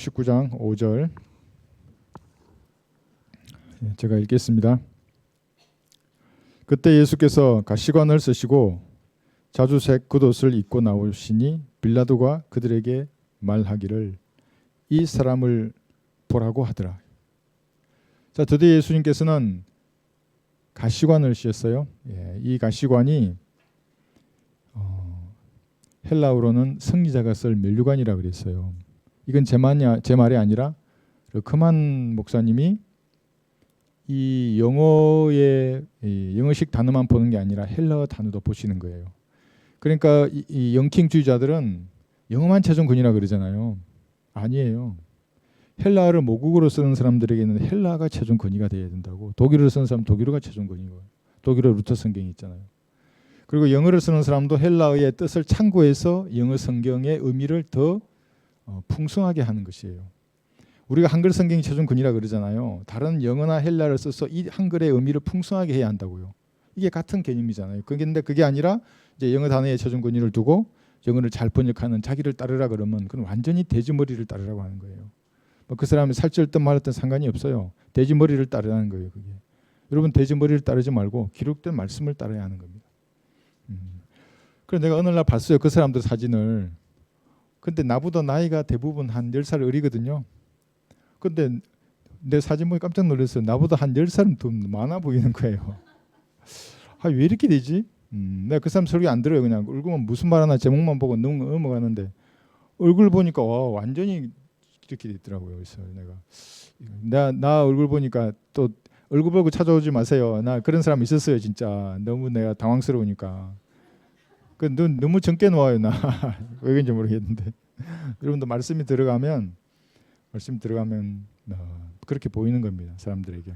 19장 5절 제가 읽겠습니다. 그때 예수께서 가시관을 쓰시고 자주색 겉옷을 입고 나오시니 빌라도가 그들에게 말하기를 이 사람을 보라고 하더라. 자, 드디어 예수님께서는 가시관을 쓰셨어요. 이 가시관이 헬라어로는 승리자가 쓸 면류관이라 그랬어요. 이건 제 말이 아니라 그만 목사님이 이 영어식 단어만 보는 게 아니라 헬라어 단어도 보시는 거예요. 그러니까 이 영킹주의자들은 영어만 최종권이라 그러잖아요. 아니에요. 헬라어를 모국어로 쓰는 사람들에게는 헬라어가 최종 권위가 돼야 된다고. 독일어를 쓰는 사람 독일어가 최종 권위고. 독일어 루터 성경이 있잖아요. 그리고 영어를 쓰는 사람도 헬라어의 뜻을 참고해서 영어 성경의 의미를 더 풍성하게 하는 것이에요. 우리가 한글 성경이 최종 권위라 그러잖아요. 다른 영어나 헬라어를 써서 이 한글의 의미를 풍성하게 해야 한다고요. 이게 같은 개념이잖아요. 그런데 그게 아니라 이제 영어 단어의 최종 권위를 두고 영어를 잘 번역하는 자기를 따르라 그러면 그건 완전히 돼지머리를 따르라고 하는 거예요. 그 사람이 살쪘든 말았든 상관이 없어요. 돼지머리를 따르라는 거예요. 그게. 여러분 돼지머리를 따르지 말고 기록된 말씀을 따라야 하는 겁니다. 그래서 내가 어느 날 봤어요. 그 사람들 사진을. 근데 나보다 나이가 대부분 한 10살 어리거든요. 근데 내 사진 보고 깜짝 놀랐어요. 나보다 한 10살은 더 많아 보이는 거예요. 왜 이렇게 되지? 내가 그 사람 설교 안 들어요. 그냥 얼굴만 무슨 말 하나 제목만 보고 넘어가는데 얼굴 보니까 완전히 이렇게 됐더라고요. 그래서 나 얼굴 보니까 또 얼굴 보고 찾아오지 마세요. 나 그런 사람 있었어요. 진짜 너무 내가 당황스러우니까. 눈 너무 젊게 놓아요. 나 왜 그런지 모르겠는데 여러분도 말씀이 들어가면 그렇게 보이는 겁니다. 사람들에게.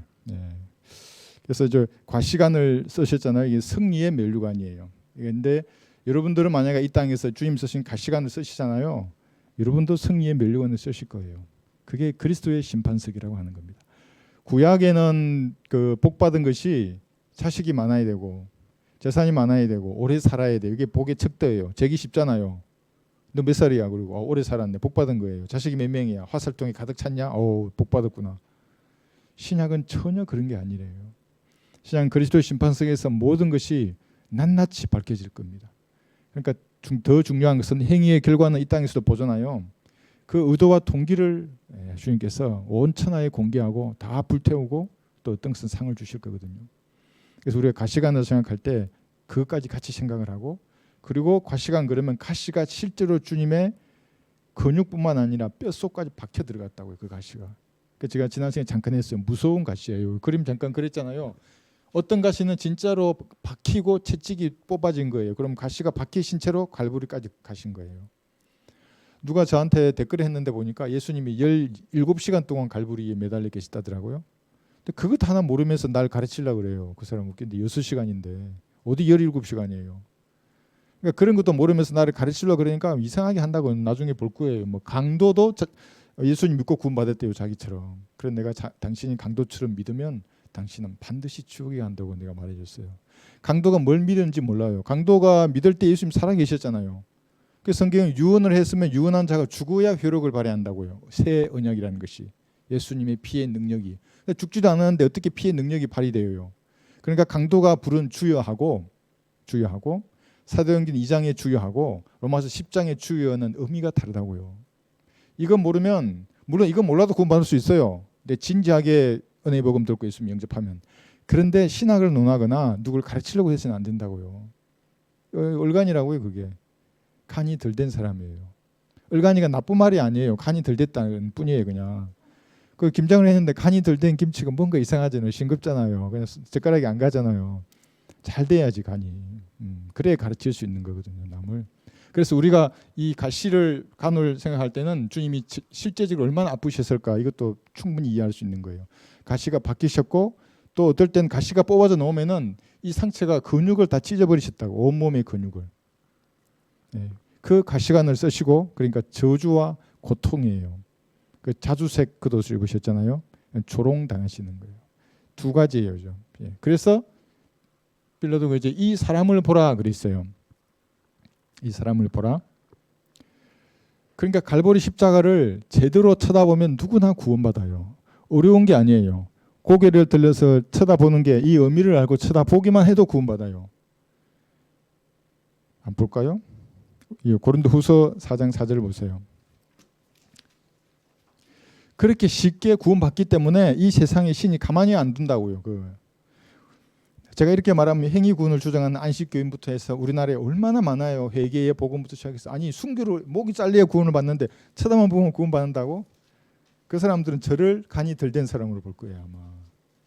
그래서 저 과시관을 쓰셨잖아요. 이게 승리의 면류관이에요. 그런데 여러분들은 만약에 이 땅에서 주님 쓰신 가시관을 쓰시잖아요. 여러분도 승리의 면류관을 쓰실 거예요. 그게 그리스도의 심판석이라고 하는 겁니다. 구약에는 그 복 받은 것이 자식이 많아야 되고 재산이 많아야 되고 오래 살아야 돼요. 이게 복의 척도예요. 재기 쉽잖아요. 너 몇 살이야? 그리고 오래 살았네. 복 받은 거예요. 자식이 몇 명이야? 화살통이 가득 찼냐? 복 받았구나. 신약은 전혀 그런 게 아니래요. 신약은 그리스도의 심판석에서 모든 것이 낱낱이 밝혀질 겁니다. 그러니까 더 중요한 것은 행위의 결과는 이 땅에서도 보잖아요. 그 의도와 동기를 주님께서 온 천하에 공개하고 다 불태우고 또 어떤 것은 상을 주실 거거든요. 그래서 우리가 가시관을 생각할 때 그것까지 같이 생각을 하고 그리고 가시관 그러면 가시가 실제로 주님의 근육뿐만 아니라 뼛속까지 박혀 들어갔다고요. 그 가시가. 그 제가 지난 시간에 잠깐 했어요. 무서운 가시예요. 그림 잠깐 그랬잖아요. 어떤 가시는 진짜로 박히고 채찍이 뽑아진 거예요. 그럼 가시가 박히신 채로 갈보리까지 가신 거예요. 누가 저한테 댓글을 했는데 보니까 예수님이 17시간 동안 갈보리에 매달려 계시다더라고요. 근데 그것 하나 모르면서 날 가르치려고 그래요. 그 사람 웃긴데 6시간인데 어디 17시간이에요. 그러니까 그런 것도 모르면서 나를 가르치려고 그러니까 이상하게 한다고 나중에 볼 거예요. 뭐 강도도 예수님 믿고 구원받았대요. 자기처럼. 그래서 내가 당신이 강도처럼 믿으면 당신은 반드시 지옥에 간다고 내가 말해줬어요. 강도가 뭘 믿는지 몰라요. 강도가 믿을 때 예수님 살아계셨잖아요. 그 성경은 유언을 했으면 유언한 자가 죽어야 효력을 발휘한다고요. 새 언약이라는 것이. 예수님의 피의 능력이. 죽지도 않았는데 어떻게 피의 능력이 발휘돼요. 그러니까 강도가 부른 주여하고 사도행전 2장의 주여하고 로마서 10장의 주여는 의미가 다르다고요. 이건 모르면 물론 이건 몰라도 구원받을 수 있어요. 근데 진지하게 은혜의 복음 듣고 예수님 영접하면. 그런데 신학을 논하거나 누굴 가르치려고 해서는 안 된다고요. 얼간이라고요. 그게. 간이 덜 된 사람이에요. 얼간이가 나쁜 말이 아니에요. 간이 덜 됐다는 뿐이에요. 그냥. 그 김장을 했는데 간이 덜 된 김치가 뭔가 이상하잖아요. 싱겁잖아요. 그냥 젓가락이 안 가잖아요. 잘 돼야지 간이. 그래야 가르칠 수 있는 거거든요. 남을. 그래서 우리가 이 간을 생각할 때는 주님이 실제적으로 얼마나 아프셨을까 이것도 충분히 이해할 수 있는 거예요. 가시가 바뀌셨고 또 어떨 땐 가시가 뽑아져 나오면은 이 상처가 근육을 다 찢어버리셨다고 온몸의 근육을. 그 가시관을 쓰시고 그러니까 저주와 고통이에요. 그 자주색 겉옷을 입으셨잖아요. 조롱 당하시는 거예요. 두 가지예요. 그래서 빌라도가 이제 이 사람을 보라 그랬어요. 이 사람을 보라. 그러니까 갈보리 십자가를 제대로 쳐다보면 누구나 구원받아요. 어려운 게 아니에요. 고개를 들려서 쳐다보는 게 이 의미를 알고 쳐다보기만 해도 구원받아요. 안 볼까요? 고린도후서 4장 4절을 보세요. 그렇게 쉽게 구원받기 때문에 이 세상의 신이 가만히 안 둔다고요. 제가 이렇게 말하면 행위구원을 주장하는 안식교인부터 해서 우리나라에 얼마나 많아요. 회개의 복음부터 시작해서 아니 순교를 목이 잘려야 구원을 받는데 쳐다만 보면 구원받는다고? 그 사람들은 저를 간이 덜 된 사람으로 볼 거예요. 아마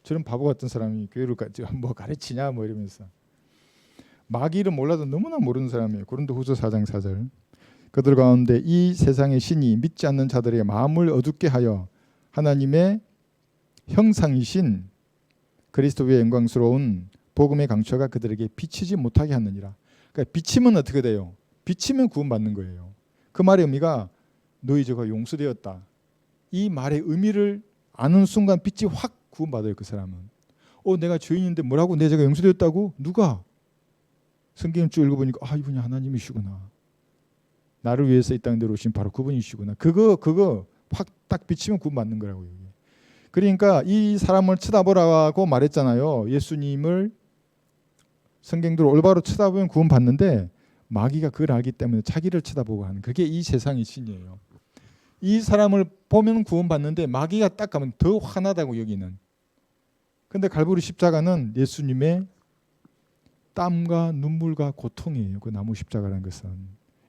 저런 바보 같은 사람이 교회를 뭐 가르치냐 뭐 이러면서 마귀를 몰라도 너무나 모르는 사람이에요. 고린도후서 4장 4절. 그들 가운데 이 세상의 신이 믿지 않는 자들의 마음을 어둡게 하여 하나님의 형상이신 그리스도의 영광스러운 복음의 강처가 그들에게 비치지 못하게 하느니라. 그러니까 비치면 어떻게 돼요? 비치면 구원받는 거예요. 그 말의 의미가 너희 죄가 용서되었다. 이 말의 의미를 아는 순간 빛이 확 구원받아요. 그 사람은. 내가 죄인인데 뭐라고 내 죄가 용서되었다고? 누가? 성경을 쭉 읽어보니까 이분이 하나님이시구나. 나를 위해서 이 땅에 오신 바로 그분이시구나. 그거 확 딱 비치면 구원받는 거라고요. 그러니까 이 사람을 쳐다보라고 말했잖아요. 예수님을 성경대로 올바로 쳐다보면 구원받는데 마귀가 그걸 알기 때문에 자기를 쳐다보고 하는 그게 이 세상의 신이에요. 이 사람을 보면 구원받는데 마귀가 딱 가면 더 화나다고 여기는. 근데 갈보리 십자가는 예수님의 땀과 눈물과 고통이에요. 그 나무 십자가라는 것은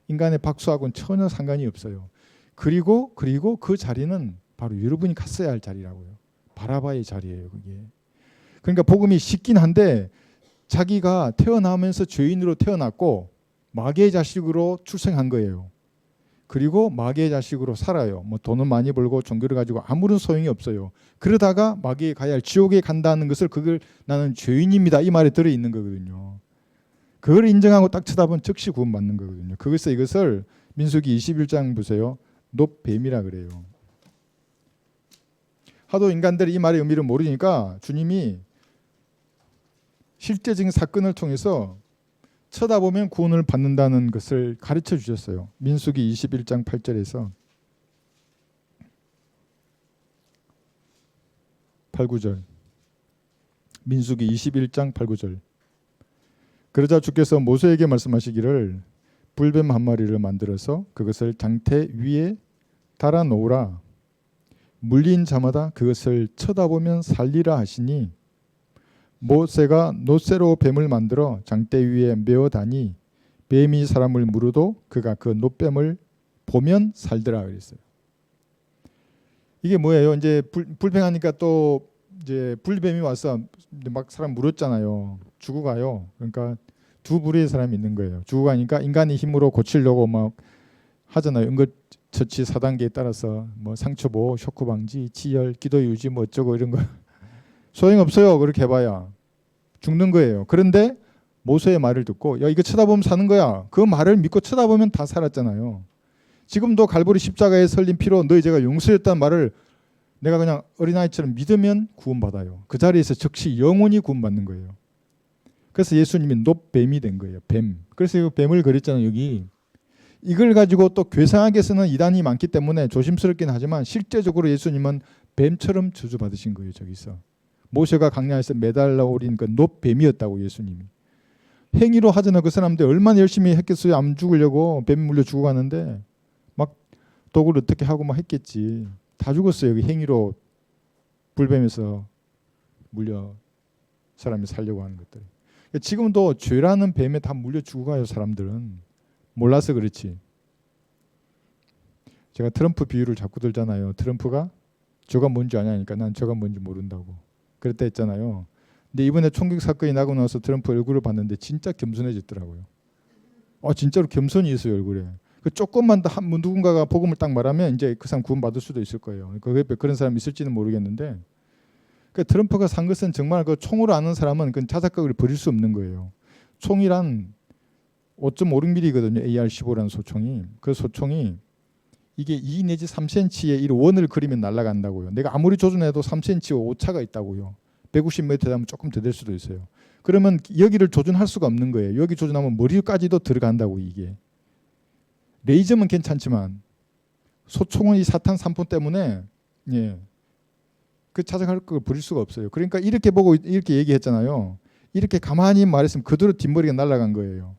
인간의 박수하고는 전혀 상관이 없어요. 그리고 그 자리는 바로 여러분이 갔어야 할 자리라고요. 바라바의 자리예요. 그게. 그러니까 복음이 쉽긴 한데 자기가 태어나면서 죄인으로 태어났고 마귀의 자식으로 출생한 거예요. 그리고 마귀의 자식으로 살아요. 뭐 돈은 많이 벌고 종교를 가지고 아무런 소용이 없어요. 그러다가 마귀에 가야 할 지옥에 간다는 것을 그걸 나는 죄인입니다. 이 말에 들어있는 거거든요. 그걸 인정하고 딱 쳐다보면 즉시 구원받는 거거든요. 이것을 민수기 21장 보세요. 놋뱀이라 그래요. 하도 인간들이 이 말의 의미를 모르니까 주님이 실제적인 사건을 통해서 쳐다보면 구원을 받는다는 것을 가르쳐 주셨어요. 민수기 21장 8절에서 8, 9절. 민수기 21장 8, 9절. 그러자 주께서 모세에게 말씀하시기를 불뱀 한 마리를 만들어서 그것을 장태 위에 달아 놓으라. 물린 자마다 그것을 쳐다보면 살리라 하시니 모세가 놋새로 뱀을 만들어 장대 위에 메어다니 뱀이 사람을 물어도 그가 그 놋뱀을 보면 살더라 그랬어요. 이게 뭐예요? 이제 불평하니까 또 이제 불뱀이 와서 막 사람 물었잖아요. 죽어가요. 그러니까 두 부류의 사람이 있는 거예요. 죽어가니까 인간의 힘으로 고치려고 막 하잖아요. 응급처치 4단계에 따라서 뭐 상처보호, 쇼크 방지, 지혈, 기도 유지 뭐 어쩌고 이런 거 소용없어요. 그렇게 해봐야 죽는 거예요. 그런데 모세의 말을 듣고 야 이거 쳐다보면 사는 거야. 그 말을 믿고 쳐다보면 다 살았잖아요. 지금도 갈보리 십자가에 설린 피로 너희 죄가 용서했다는 말을 내가 그냥 어린아이처럼 믿으면 구원받아요. 그 자리에서 즉시 영원히 구원받는 거예요. 그래서 예수님이 놋뱀이 된 거예요. 뱀. 그래서 이 뱀을 그렸잖아요. 여기. 이걸 가지고 또 괴상하게 쓰는 이단이 많기 때문에 조심스럽긴 하지만 실제적으로 예수님은 뱀처럼 저주받으신 거예요. 저기서. 모세가 광야에서 매달려 오린 그 놋뱀이었다고 예수님이. 행위로 하잖아요. 그 사람들 얼마나 열심히 했겠어요. 안 죽으려고 뱀 물려 죽어가는데 막 도구를 어떻게 하고 막 했겠지. 다 죽었어요. 여기 행위로 불뱀에서 물려 사람이 살려고 하는 것들. 지금도 죄라는 뱀에 다 물려 죽어가요. 사람들은. 몰라서 그렇지. 제가 트럼프 비유를 자꾸 들잖아요. 트럼프가 저가 뭔지 아냐니까 난 저가 뭔지 모른다고. 그랬다 했잖아요. 근데 이번에 총격 사건이 나고 나서 트럼프 얼굴을 봤는데 진짜 겸손해졌더라고요. 진짜로 겸손이 있어요. 얼굴에. 그 조금만 더 누군가가 복음을 딱 말하면 이제 그 사람 구원받을 수도 있을 거예요. 그런 사람이 있을지는 모르겠는데 그 트럼프가 산 것은 정말 그 총으로 아는 사람은 그 자작극을 버릴 수 없는 거예요. 총이란 5.56mm거든요. AR-15라는 소총이. 그 소총이 이게 2 내지 3cm의 이 원을 그리면 날아간다고요. 내가 아무리 조준해도 3cm 오차가 있다고요. 150m 되면 조금 더 될 수도 있어요. 그러면 여기를 조준할 수가 없는 거예요. 여기 조준하면 머리까지도 들어간다고 이게. 레이저면 괜찮지만 소총은 이 사탄 산품 때문에 그 찾아갈 걸 버릴 수가 없어요. 그러니까 이렇게 보고 이렇게 얘기했잖아요. 이렇게 가만히 말했으면 그대로 뒷머리가 날아간 거예요.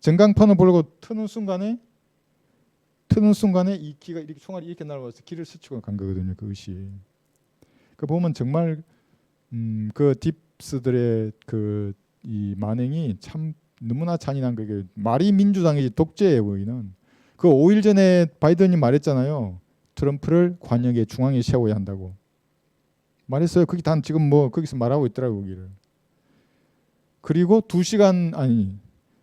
전광판을 보려고 트는 순간에 이 기가 이렇게 총알이 이렇게 날아와서 길을 스치고 간 거거든요. 그것이. 그 보면 정말 그 딥스들의 그 이 만행이 참 너무나 잔인한 거예요. 말이 민주당이 독재예요, 거기는. 그 5일 전에 바이든이 말했잖아요. 트럼프를 관역의 중앙에 세워야 한다고 말했어요. 그게 단 지금 뭐 거기서 말하고 있더라고요, 거기를. 그리고 2시간 아니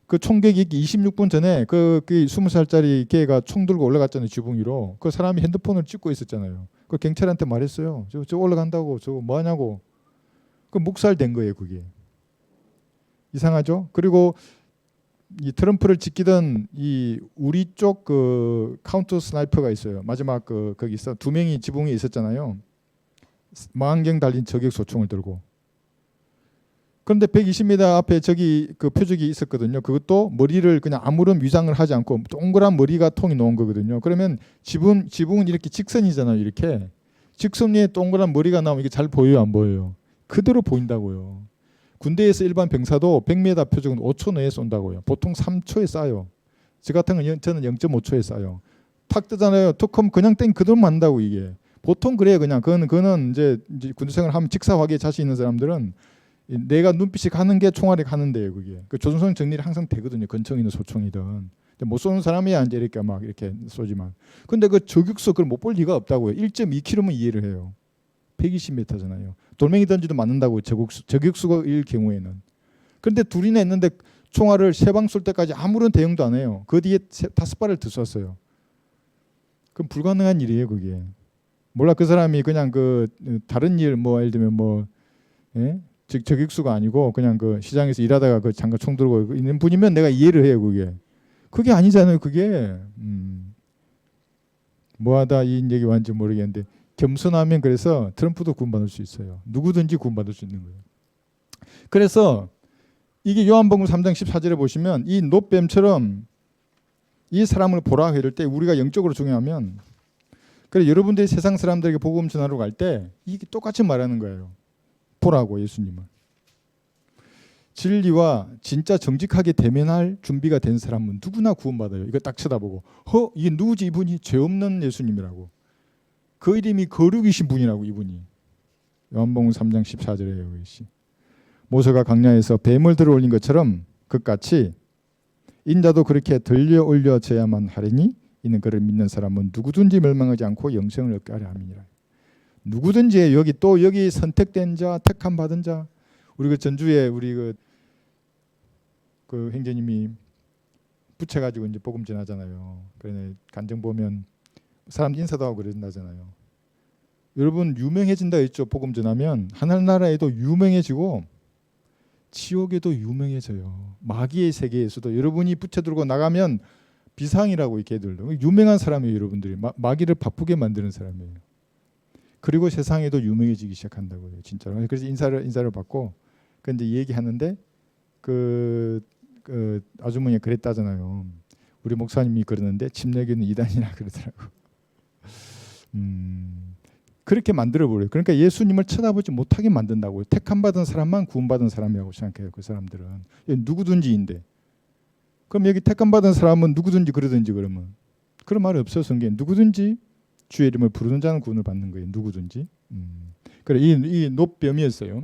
그 총격이 26분 전에 그 20살짜리 걔가 총 들고 올라갔잖아요, 지붕 위로. 그 사람이 핸드폰을 찍고 있었잖아요. 그 경찰한테 말했어요. 저 올라간다고 저거 뭐 하냐고. 그 묵살된 거예요, 그게. 이상하죠? 그리고 이 트럼프를 지키던 이 우리 쪽 그 카운터 스나이퍼가 있어요. 마지막 거기 있어 2명이 지붕에 있었잖아요. 망원경 달린 저격 소총을 들고. 그런데 120m 앞에 저기 그 표적이 있었거든요. 그것도 머리를 그냥 아무런 위장을 하지 않고 동그란 머리가 통이 놓은 거거든요. 그러면 지붕은 이렇게 직선이잖아요. 이렇게 직선 위에 동그란 머리가 나오면 이게 잘 보여요, 안 보여요? 그대로 보인다고요. 군대에서 일반 병사도 100m 표적은 5초 내에 쏜다고요. 보통 3초에 쏴요. 저 같은 건 저는 0.5초에 쏴요. 탁 뜨잖아요. 툭 하면 그냥 땡 그대로 만다고 이게. 보통 그래요. 그냥 그거는 이제 군대 생활하면 직사화기에 자신 있는 사람들은 내가 눈빛이 가는 게 총알이 가는데요. 그게. 그 조준선 정리를 항상 되거든요. 권총이든 소총이든. 못 쏘는 사람이야 이제 이렇게 막 이렇게 쏘지만. 근데 그 저격수 그걸 못 볼 리가 없다고요. 1.2km면 이해를 해요. 120m잖아요. 돌멩이 던지도 맞는다고 저격수일 경우에는. 그런데 둘이나 있는데 총알을 3방 쏠 때까지 아무런 대응도 안 해요. 그 뒤에 5발을 더 쐈어요. 그럼 불가능한 일이에요, 그게. 몰라 그 사람이 그냥 그 다른 일 뭐 예를 들면 뭐 즉 저격수가 아니고 그냥 그 시장에서 일하다가 그 장갑 총 들고 있는 분이면 내가 이해를 해요, 그게. 그게 아니잖아요, 그게. 뭐하다 이 얘기 완전 모르겠는데. 겸손하면 그래서 트럼프도 구원받을 수 있어요. 누구든지 구원받을 수 있는 거예요. 그래서 이게 요한복음 3장 14절에 보시면 이 놋뱀처럼 이 사람을 보라 이럴 때 우리가 영적으로 중요하면 그래 여러분들이 세상 사람들에게 복음 전하러 갈 때 이게 똑같이 말하는 거예요. 보라고 예수님을. 진리와 진짜 정직하게 대면할 준비가 된 사람은 누구나 구원받아요. 이거 딱 쳐다보고 이게 누구지 이분이? 죄 없는 예수님이라고. 그 이름이 거룩이신 분이라고 이분이. 요한복음 3장 14절에요. 이것이. 모세가 광야에서 뱀을 들어 올린 것처럼 그같이 인자도 그렇게 들려 올려져야만 하리니 이는 그를 믿는 사람은 누구든지 멸망하지 않고 영생을 얻게 하려 함이니라. 누구든지 여기 선택된 자, 택함 받은 자. 우리 그 전주에 우리 그 행제님이 붙여가지고 이제 복음 전하잖아요. 그러니 간증 보면 사람 인사도 하고 그런다잖아요. 여러분 유명해진다 했죠. 복음 전하면 하늘나라에도 유명해지고 지옥에도 유명해져요. 마귀의 세계에서도 여러분이 붙여들고 나가면 비상이라고 걔들도 유명한 사람이에요. 여러분들이 마귀를 바쁘게 만드는 사람이에요. 그리고 세상에도 유명해지기 시작한다고요. 진짜로. 그래서 인사를 받고 근데 얘기하는데 그 아주머니가 그랬다잖아요. 우리 목사님이 그러는데 침례교는 이단이라 그러더라고. 그렇게 만들어버려요. 그러니까 예수님을 쳐다보지 못하게 만든다고요. 택함 받은 사람만 구원받은 사람이라고 생각해요. 그 사람들은. 누구든지인데. 그럼 여기 택함 받은 사람은 누구든지 그러든지 그러면. 그런 말이 없어요. 성경에. 누구든지 주의 이름을 부르는 자는 구원을 받는 거예요. 누구든지. 그래 이 놋뱀이었어요.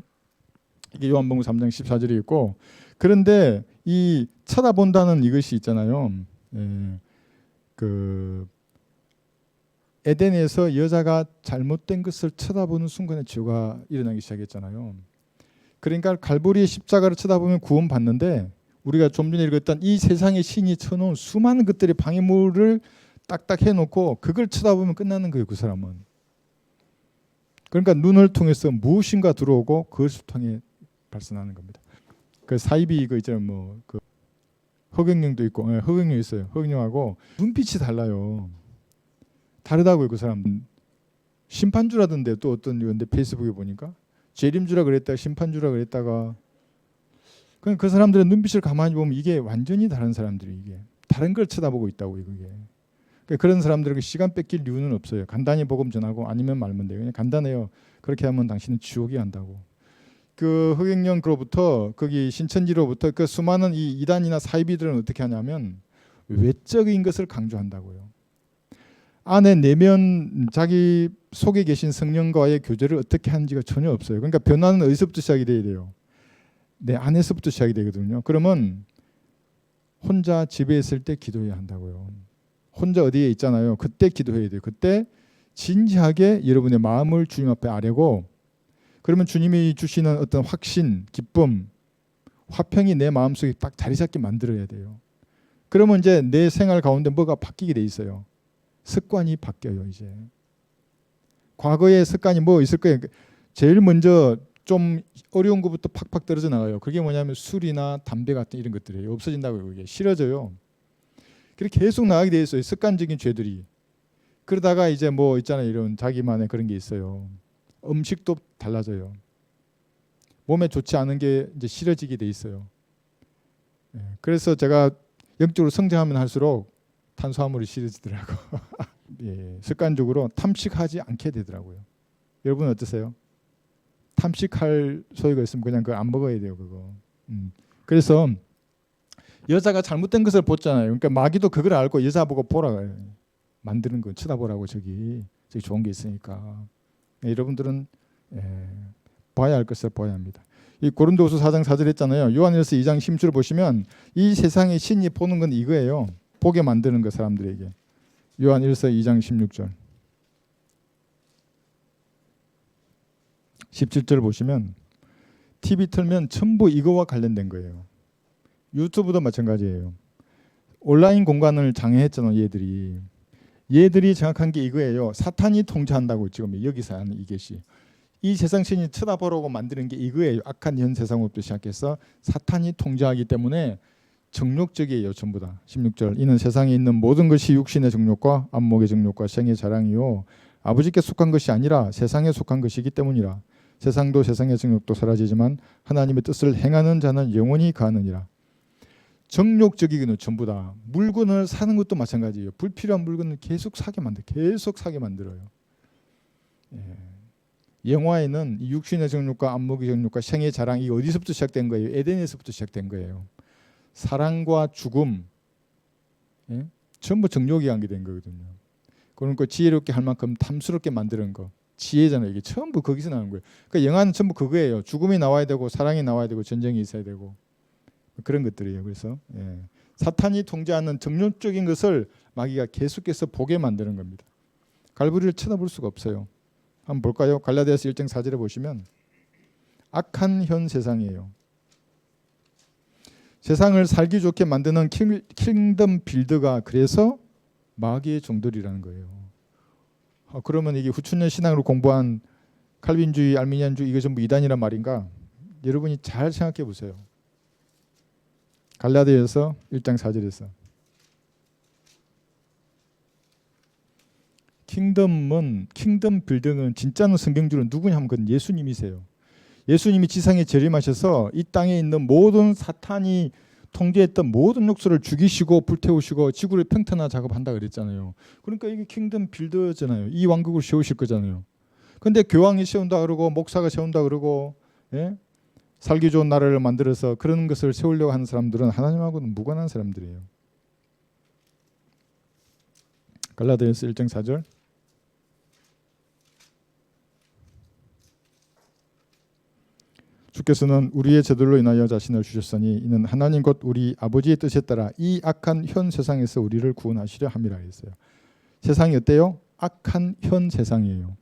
이게 요한복음 3장 14절에 있고 그런데 이 쳐다본다는 이것이 있잖아요. 그 에덴에서 여자가 잘못된 것을 쳐다보는 순간에 죄가 일어나기 시작했잖아요. 그러니까 갈보리의 십자가를 쳐다보면 구원받는데 우리가 좀 전에 읽었던 이 세상의 신이 쳐놓은 수많은 것들의 방해물을 딱딱 해놓고 그걸 쳐다보면 끝나는 거예요. 그 사람은. 그러니까 눈을 통해서 무엇인가 들어오고 그것을 통해 발생하는 겁니다. 그 사이비 그 있잖아요. 뭐그 허경영도 있고, 허경영 있어요. 허경영하고 눈빛이 달라요. 다르다고요. 그 사람. 심판주라던데 또 어떤 이건데 페이스북에 보니까 재림주라 그랬다가 심판주라 그랬다가 그냥 그 사람들의 눈빛을 가만히 보면 이게 완전히 다른 사람들이 이게 다른 걸 쳐다보고 있다고 이게. 그러니까 그런 사람들에게 시간 뺏길 이유는 없어요. 간단히 복음 전하고 아니면 말면 돼요. 그냥 간단해요. 그렇게 하면 당신은 지옥에 간다고. 그 흑행령으로부터 거기 신천지로부터 그 수많은 이 이단이나 사이비들은 어떻게 하냐면 외적인 것을 강조한다고요. 안에 내면 자기 속에 계신 성령과의 교제를 어떻게 하는지가 전혀 없어요. 그러니까 변화는 어디서부터 시작이 돼야 돼요? 내 안에서부터 시작이 되거든요. 그러면 혼자 집에 있을 때 기도해야 한다고요. 혼자 어디에 있잖아요. 그때 기도해야 돼요. 그때 진지하게 여러분의 마음을 주님 앞에 아뢰고, 그러면 주님이 주시는 어떤 확신, 기쁨, 화평이 내 마음속에 딱 자리 잡게 만들어야 돼요. 그러면 이제 내 생활 가운데 뭐가 바뀌게 돼 있어요. 습관이 바뀌어요. 이제 과거의 습관이 뭐 있을 거예요. 제일 먼저 좀 어려운 것부터 팍팍 떨어져 나가요. 그게 뭐냐면 술이나 담배 같은 이런 것들이에요. 없어진다고요. 그게 싫어져요. 그렇게 계속 나가게 돼 있어요. 습관적인 죄들이. 그러다가 이제 뭐 있잖아요. 이런 자기만의 그런 게 있어요. 음식도 달라져요. 몸에 좋지 않은 게 이제 싫어지게 돼 있어요. 그래서 제가 영적으로 성장하면 할수록 탄수화물이 싫어지더라고. 예, 습관적으로 탐식하지 않게 되더라고요. 여러분 어떠세요? 탐식할 소리가 있으면 그냥 그거 안 먹어야 돼요. 그거. 그래서 여자가 잘못된 것을 보잖아요. 그러니까 마귀도 그걸 알고 여자 보고 보라고 해요. 만드는 거 쳐다보라고 저기 좋은 게 있으니까. 예, 여러분들은 봐야 할 것을 봐야 합니다. 이 고린도후서 4장 4절 했잖아요. 요한일서 2장 10절을 보시면 이 세상의 신이 보는 건 이거예요. 보게 만드는 거 사람들에게. 요한일서 2장 16절 17절 보시면 TV 틀면 전부 이거와 관련된 거예요. 유튜브도 마찬가지예요. 온라인 공간을 장애했잖아요. 얘들이 정확한 게 이거예요. 사탄이 통제한다고 지금 여기서 하는 이것이. 이 세상 신이 쳐다보라고 만드는 게 이거예요. 악한 현 세상으로부터 시작해서 사탄이 통제하기 때문에 정욕적이에요. 전부 다. 16절 이는 세상에 있는 모든 것이 육신의 정욕과 안목의 정욕과 생의 자랑이요 아버지께 속한 것이 아니라 세상에 속한 것이기 때문이라. 세상도 세상의 정욕도 사라지지만 하나님의 뜻을 행하는 자는 영원히 가느니라. 정욕적이기는 전부 다. 물건을 사는 것도 마찬가지예요. 불필요한 물건을 계속 사게 만들어요. 영화에는 육신의 정욕과 안목의 정욕과 생의 자랑, 이 어디서부터 시작된 거예요? 에덴에서부터 시작된 거예요. 사랑과 죽음, 전부 정욕이 관계된 거거든요. 그러니까 지혜롭게 할 만큼 탐스럽게 만드는 거, 지혜잖아요. 이게 전부 거기서 나오는 거예요. 그러니까 영화는 전부 그거예요. 죽음이 나와야 되고 사랑이 나와야 되고 전쟁이 있어야 되고 그런 것들이에요. 그래서 사탄이 통제하는 정욕적인 것을 마귀가 계속해서 보게 만드는 겁니다. 갈보리를 쳐다볼 수가 없어요. 한번 볼까요? 갈라디아서 1장 4절에 보시면 악한 현 세상이에요. 세상을 살기 좋게 만드는 킹덤 빌드가 그래서 마귀의 종들이라는 거예요. 그러면 이게 후천년 신앙으로 공부한 칼빈주의, 알미니안주의 이거 전부 이단이란 말인가? 여러분이 잘 생각해 보세요. 갈라디아서 1장 4절에서 킹덤 빌딩은 진짜는 성경적으로 누구냐 하면 그건 예수님이세요. 예수님이 지상에 재림하셔서 이 땅에 있는 모든 사탄이 통제했던 모든 욕설을 죽이시고 불태우시고 지구를 평탄화 작업한다 그랬잖아요. 그러니까 이게 킹덤 빌더잖아요. 이 왕국을 세우실 거잖아요. 근데 교황이 세운다 그러고 목사가 세운다 그러고 살기 좋은 나라를 만들어서 그런 것을 세우려고 하는 사람들은 하나님하고는 무관한 사람들이에요. 갈라디아서 1장 4절 주께서는 우리의 제들로 인하여 자신을 주셨으니 이는 하나님 곧 우리 아버지의 뜻에 따라 이 악한 현 세상에서 우리를 구원하시려 함이라 했어요. 세상이 어때요? 악한 현 세상이에요.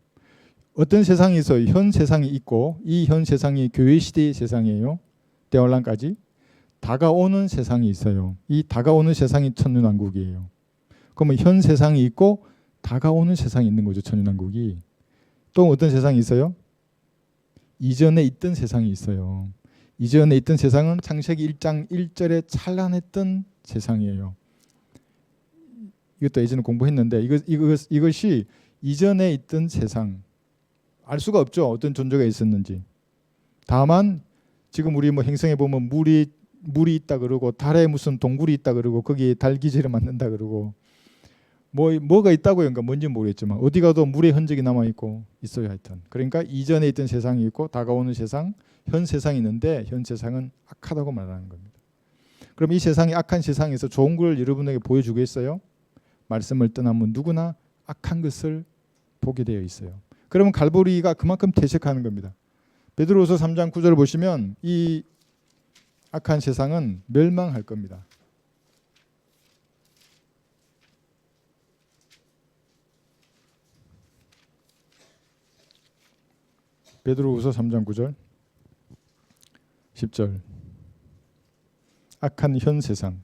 어떤 세상이 있어요? 현 세상이 있고 이 현 세상이 교회 시대의 세상이에요. 대환란까지 다가오는 세상이 있어요. 이 다가오는 세상이 천년왕국이에요. 그러면 현 세상이 있고 다가오는 세상이 있는 거죠. 천년왕국이. 또 어떤 세상이 있어요? 이전에 있던 세상이 있어요. 이전에 있던 세상은 창세기 1장 1절에 찬란했던 세상이에요. 이것도 예전에 공부했는데 이것이 이전에 있던 세상. 알 수가 없죠. 어떤 존재가 있었는지. 다만 지금 우리 뭐 행성에 보면 물이 있다 그러고 달에 무슨 동굴이 있다 그러고 거기에 달 기질을 만든다 그러고 뭐가 있다고요. 그러니까 뭔지 모르겠지만 어디 가도 물의 흔적이 남아 있고 있어요. 하여튼 그러니까 이전에 있던 세상이 있고 다가오는 세상, 현 세상이 있는데 현 세상은 악하다고 말하는 겁니다. 그럼 이 세상이 악한 세상에서 좋은 걸 여러분에게 보여주겠어요? 말씀을 떠나면 누구나 악한 것을 보게 되어 있어요. 그러면 갈보리가 그만큼 퇴색하는 겁니다. 베드로후서 3장 9절을 보시면 이 악한 세상은 멸망할 겁니다. 베드로후서 3장 9절 10절 악한 현 세상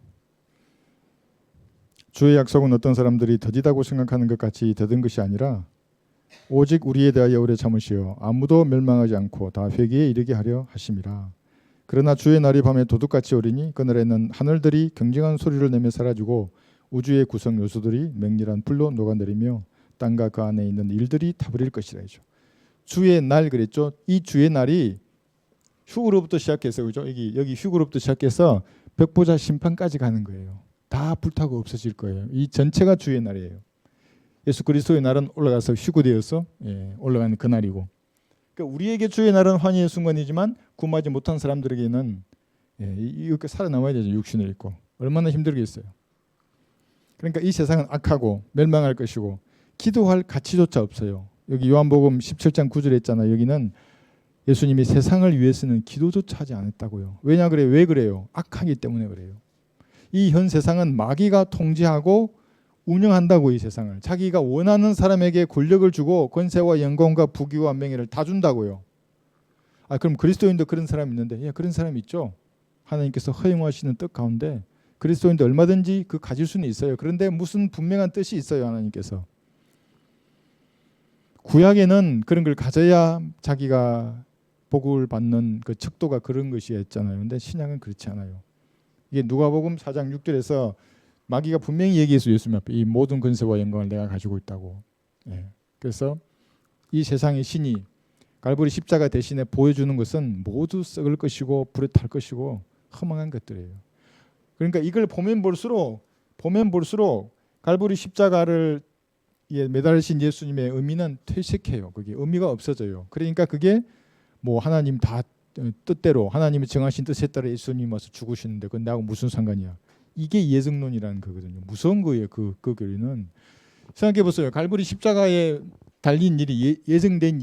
주의 약속은 어떤 사람들이 더디다고 생각하는 것 같이 더딘 것이 아니라 오직 우리에 대하여 오래 참으시어 아무도 멸망하지 않고 다 회개에 이르게 하려 하심이라. 그러나 주의 날이 밤에 도둑같이 오리니 그날에는 하늘들이 경쟁한 소리를 내며 사라지고 우주의 구성 요소들이 맹렬한 불로 녹아내리며 땅과 그 안에 있는 일들이 타버릴 것이라 하죠. 주의 날 그랬죠. 이 주의 날이 휴거로부터 시작해서 그죠? 여기 휴거로부터 시작해서 벽보자 심판까지 가는 거예요. 다 불타고 없어질 거예요. 이 전체가 주의 날이에요. 예수 그리스도의 날은 올라가서 휴거되어서 올라가는 그 날이고, 그러니까 우리에게 주의 날은 환희의 순간이지만 구원하지 못한 사람들에게는 이렇게 살아남아야 되죠. 육신을 입고 얼마나 힘들겠어요. 그러니까 이 세상은 악하고 멸망할 것이고 기도할 가치조차 없어요. 여기 요한복음 17장 9절에 있잖아요. 여기는 예수님이 세상을 위해서는 기도조차 하지 않았다고요. 왜냐 그래요? 왜 그래요? 악하기 때문에 그래요. 이 현 세상은 마귀가 통제하고 운영한다고. 이 세상을 자기가 원하는 사람에게 권력을 주고 권세와 영광과 부귀와 명예를 다 준다고요. 그럼 그리스도인도 그런 사람이 있는데, 그런 사람이 있죠. 하나님께서 허용하시는 뜻 가운데 그리스도인도 얼마든지 그 가질 수는 있어요. 그런데 무슨 분명한 뜻이 있어요. 하나님께서 구약에는 그런 걸 가져야 자기가 복을 받는 그 척도가 그런 것이었잖아요. 그런데 신약은 그렇지 않아요. 이게 누가복음 4장 6절에서 마귀가 분명히 얘기했어요. 예수님 앞에 이 모든 권세와 영광을 내가 가지고 있다고. 그래서 이 세상의 신이 갈보리 십자가 대신에 보여주는 것은 모두 썩을 것이고 불에 탈 것이고 허망한 것들이에요. 그러니까 이걸 보면 볼수록 갈보리 십자가를 매달리신 예수님의 의미는 퇴색해요. 그게 의미가 없어져요. 그러니까 그게 뭐 하나님 다 뜻대로 하나님이 정하신 뜻에 따라 예수님 와서 죽으시는데 그건 나하고 무슨 상관이야. 이게 예정론이라는 거거든요. 무서운 거예요. 그 교리는. 생각해 보세요. 갈보리 십자가에 달린 일이 예정된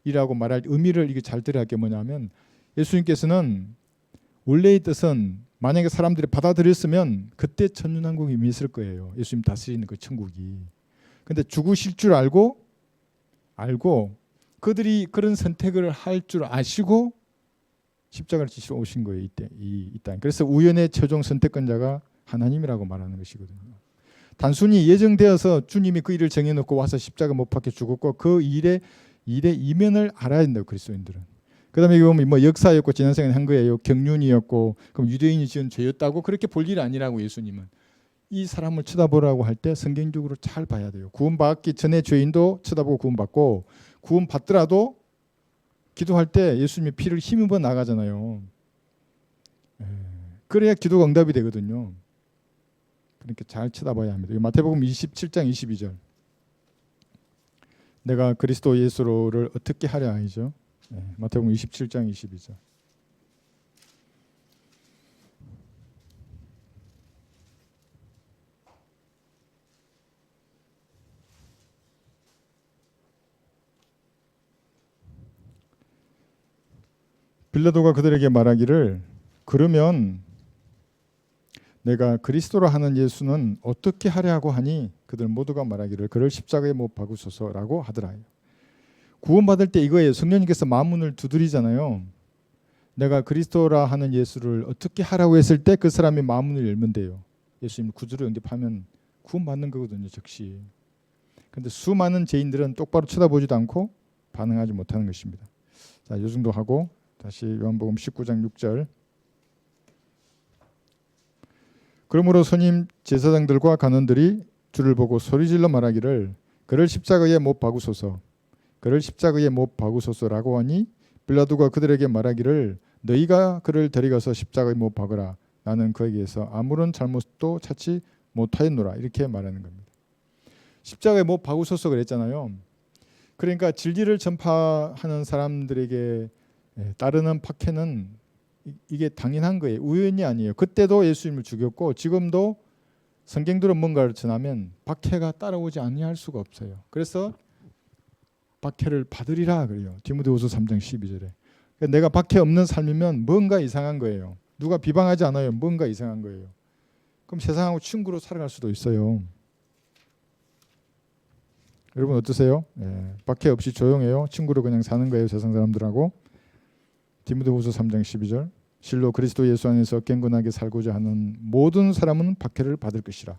일이라고 말할 의미를 이게 잘 들어야 할 게 뭐냐면, 예수님께서는 원래의 뜻은 만약에 사람들이 받아들였으면 그때 천년왕국이 이미 있을 거예요. 예수님 다스리는 그 천국이. 근데 죽으실 줄 알고 그들이 그런 선택을 할 줄 아시고 십자가를 지시러 오신 거예요. 이 땅. 그래서 우연의 최종 선택권자가 하나님이라고 말하는 것이거든요. 단순히 예정되어서 주님이 그 일을 정해놓고 와서 십자가 못 박혀 죽었고 그 일의 이면을 알아야 된다고. 그리스도인들은. 그다음에 이거 뭐 역사였고 지난 생에 한 거예요. 경륜이었고 그럼 유대인이 지은 죄였다고 그렇게 볼 일이 아니라고. 예수님은 이 사람을 쳐다보라고 할 때 성경적으로 잘 봐야 돼요. 구원받기 전에 죄인도 쳐다보고 구원받고, 구원받더라도 기도할 때 예수님의 피를 힘입어 나가잖아요. 그래야 기도가 응답이 되거든요. 그러니까 잘 쳐다봐야 합니다. 마태복음 27장 22절. 내가 그리스도 예수를 어떻게 하려 하이죠? 마태복음 27장 22절. 빌라도가 그들에게 말하기를, 그러면 내가 그리스도라 하는 예수는 어떻게 하려고 하니? 그들 모두가 말하기를 그를 십자가에 못 박으소서라고 하더라. 구원받을 때 이거예요. 성령님께서 마문을 두드리잖아요. 내가 그리스도라 하는 예수를 어떻게 하라고 했을 때 그 사람이 마문을 열면 돼요. 예수님 구주로 영접하면 구원받는 거거든요. 즉시. 그런데 수많은 죄인들은 똑바로 쳐다보지도 않고 반응하지 못하는 것입니다. 자, 이 정도 하고 다시 요한복음 19장 6절. 그러므로 선임 제사장들과 간원들이 주를 보고 소리질러 말하기를 그를 십자가에 못 박으소서, 그를 십자가에 못 박으소서라고 하니 빌라도가 그들에게 말하기를 너희가 그를 데려가서 십자가에 못 박으라. 나는 그에게서 아무런 잘못도 찾지 못하였노라. 이렇게 말하는 겁니다. 십자가에 못 박으소서 그랬잖아요. 그러니까 진리를 전파하는 사람들에게 따르는 박해는 이게 당연한 거예요. 우연이 아니에요. 그때도 예수님을 죽였고 지금도 성경대로 뭔가를 전하면 박해가 따라오지 아니할 수가 없어요. 그래서 박해를 받으리라 그래요. 디모데후서 3장 12절에. 그러니까 내가 박해 없는 삶이면 뭔가 이상한 거예요. 누가 비방하지 않아요. 뭔가 이상한 거예요. 그럼 세상하고 친구로 살아갈 수도 있어요. 여러분 어떠세요? 박해 없이 조용해요. 친구로 그냥 사는 거예요. 세상 사람들하고. 디모데후서 3장 12절. 실로 그리스도 예수 안에서 갱건하게 살고자 하는 모든 사람은 박해를 받을 것이라.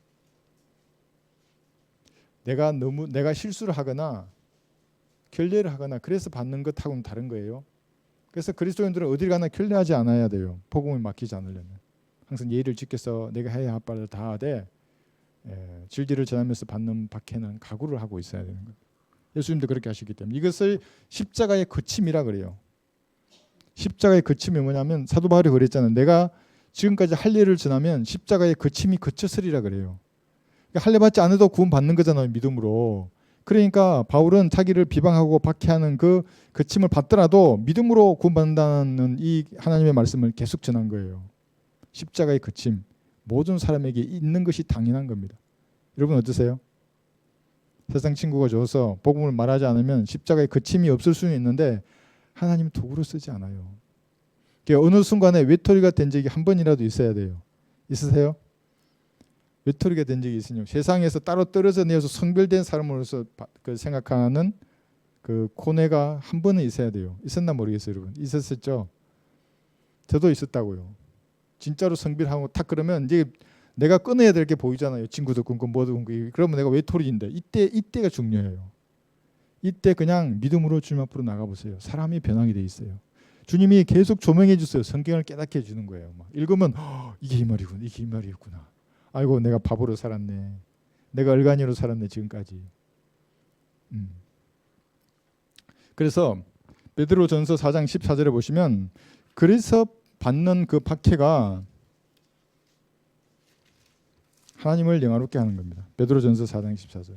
내가 실수를 하거나 결례를 하거나 그래서 받는 것하고는 다른 거예요. 그래서 그리스도인들은 어딜 가나 결례하지 않아야 돼요. 복음을 맡기지 않으려면. 항상 예의를 지켜서 내가 해야 할 바를 다 하되 진리를 전하면서 받는 박해는 각오를 하고 있어야 되는 거예요. 예수님도 그렇게 하셨기 때문에 이것을 십자가의 거침이라 그래요. 십자가의 거침이 뭐냐면 사도 바울이 그랬잖아요. 내가 지금까지 할례를 전하면 십자가의 거침이 거쳤으리라 그래요. 그러니까 할례 받지 않아도 구원 받는 거잖아요. 믿음으로. 그러니까 바울은 자기를 비방하고 박해하는 그 거침을 받더라도 믿음으로 구원받는다는 이 하나님의 말씀을 계속 전한 거예요. 십자가의 거침 모든 사람에게 있는 것이 당연한 겁니다. 여러분 어떠세요? 세상 친구가 좋아서 복음을 말하지 않으면 십자가의 거침이 없을 수는 있는데 하나님은 도구로 쓰지 않아요. 그러니까 어느 순간에 외톨이가 된 적이 한 번이라도 있어야 돼요. 있으세요? 외톨이가 된 적이 있으니까 세상에서 따로 떨어져 내어서 성별된 사람으로서 생각하는 그 고뇌가 한 번은 있어야 돼요. 있었나 모르겠어요, 여러분. 있었었죠? 저도 있었다고요. 진짜로 성별하고 탁 그러면 이제 내가 끊어야 될 게 보이잖아요. 친구도 끊고 뭐도 끊고. 그러면 내가 외톨이인데 이때가 중요해요. 이때 그냥 믿음으로 주님 앞으로 나가보세요. 사람이 변하게 돼 있어요. 주님이 계속 조명해 주세요. 성경을 깨닫게 해주는 거예요. 막 읽으면 이게 이 말이구나. 이게 이 말이었구나. 아이고 내가 바보로 살았네. 내가 얼간이로 살았네 지금까지. 그래서 베드로전서 4장 14절에 보시면 그래서 받는 그 박해가 하나님을 영화롭게 하는 겁니다. 베드로전서 4장 14절.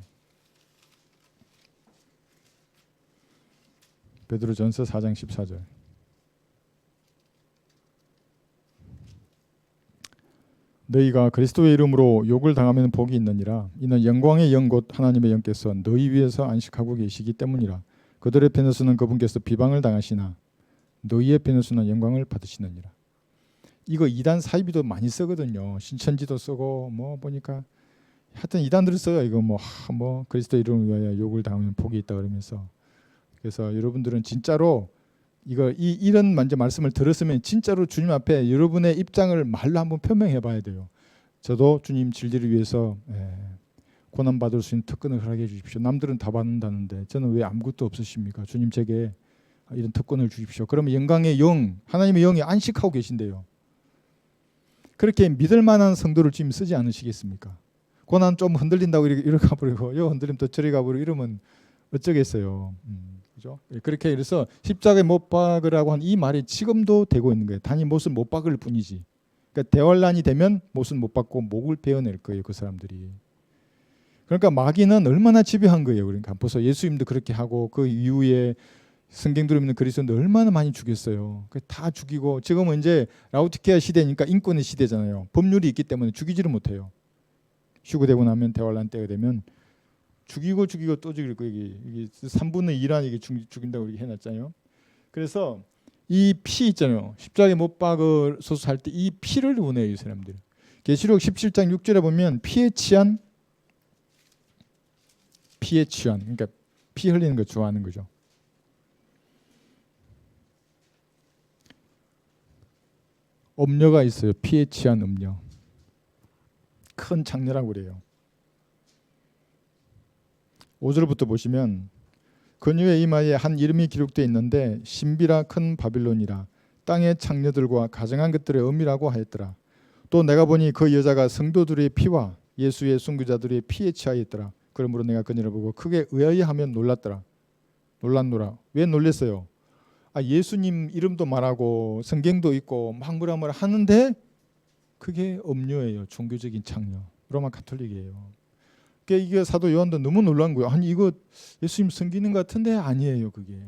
베드로전서 4장 14절. 너희가 그리스도의 이름으로 욕을 당하면 복이 있느니라. 이는 영광의 영 곧 하나님의 영께서 너희 위에서 안식하고 계시기 때문이라. 그들의 편에서는 그분께서 비방을 당하시나 너희의 편에서는 영광을 받으시느니라. 이거 이단 사이비도 많이 쓰거든요. 신천지도 쓰고 뭐 보니까 하여튼 이단들을 써요. 이거 뭐 그리스도 이름을 위하여 욕을 당하면 복이 있다 그러면서. 그래서 여러분들은 진짜로 이런 말씀을 들었으면 진짜로 주님 앞에 여러분의 입장을 말로 한번 표명해 봐야 돼요. 저도 주님 진리를 위해서 고난 받을 수 있는 특권을 허락해 주십시오. 남들은 다 받는다는데 저는 왜 아무것도 없으십니까? 주님 제게 이런 특권을 주십시오. 그러면 영광의 영, 하나님의 영이 안식하고 계신데요. 그렇게 믿을 만한 성도를 지금 쓰지 않으시겠습니까? 고난 좀 흔들린다고 이렇게 가버리고 요 흔들림 또 저리 가버리고 이러면 어쩌겠어요. 그죠? 그렇게 해서 십자가에 못 박으라고 한 이 말이 지금도 되고 있는 거예요. 단지 못을 못 박을 뿐이지. 그러니까 대환란이 되면 못은 못 박고 목을 베어낼 거예요. 그 사람들이. 그러니까 마귀는 얼마나 집요한 거예요. 그러니까 벌써 예수님도 그렇게 하고 그 이후에 성경대로 믿는 그리스도인들 얼마나 많이 죽였어요. 다 죽이고 지금은 이제 라우디케아 시대니까 인권의 시대잖아요. 법률이 있기 때문에 죽이지를 못해요. 휴거되고 나면 대환란 때가 되면 죽이고 또 죽일 거 이게 3분의 2 안에 죽인다고 이렇게 해놨잖아요. 그래서 이 피 있잖아요. 십자가에 못 박으소서 할 때 이 피를 원해요, 이 사람들. 계시록 17장 6절에 보면 피에 취한 그러니까 피 흘리는 거 좋아하는 거죠. 음녀가 있어요. 피에 취한 음녀. 큰 장녀라고 그래요. 5절부터 보시면 그녀의 이마에 한 이름이 기록되어 있는데 신비라 큰 바빌론이라 땅의 창녀들과 가정한 것들의 음이라고 하였더라. 또 내가 보니 그 여자가 성도들의 피와 예수의 순교자들의 피에 취하였더라. 그러므로 내가 그녀를 보고 크게 의아해하며 놀랐노라. 왜 놀랐어요? 예수님 이름도 말하고 성경도 있고 막 뭐라 하는데 그게 음녀예요. 종교적인 창녀. 로마 가톨릭이에요. 그러니까 이게 사도 요한도 너무 놀란 거예요. 아니 이거 예수님 섬기는 것 같은데 아니에요. 그게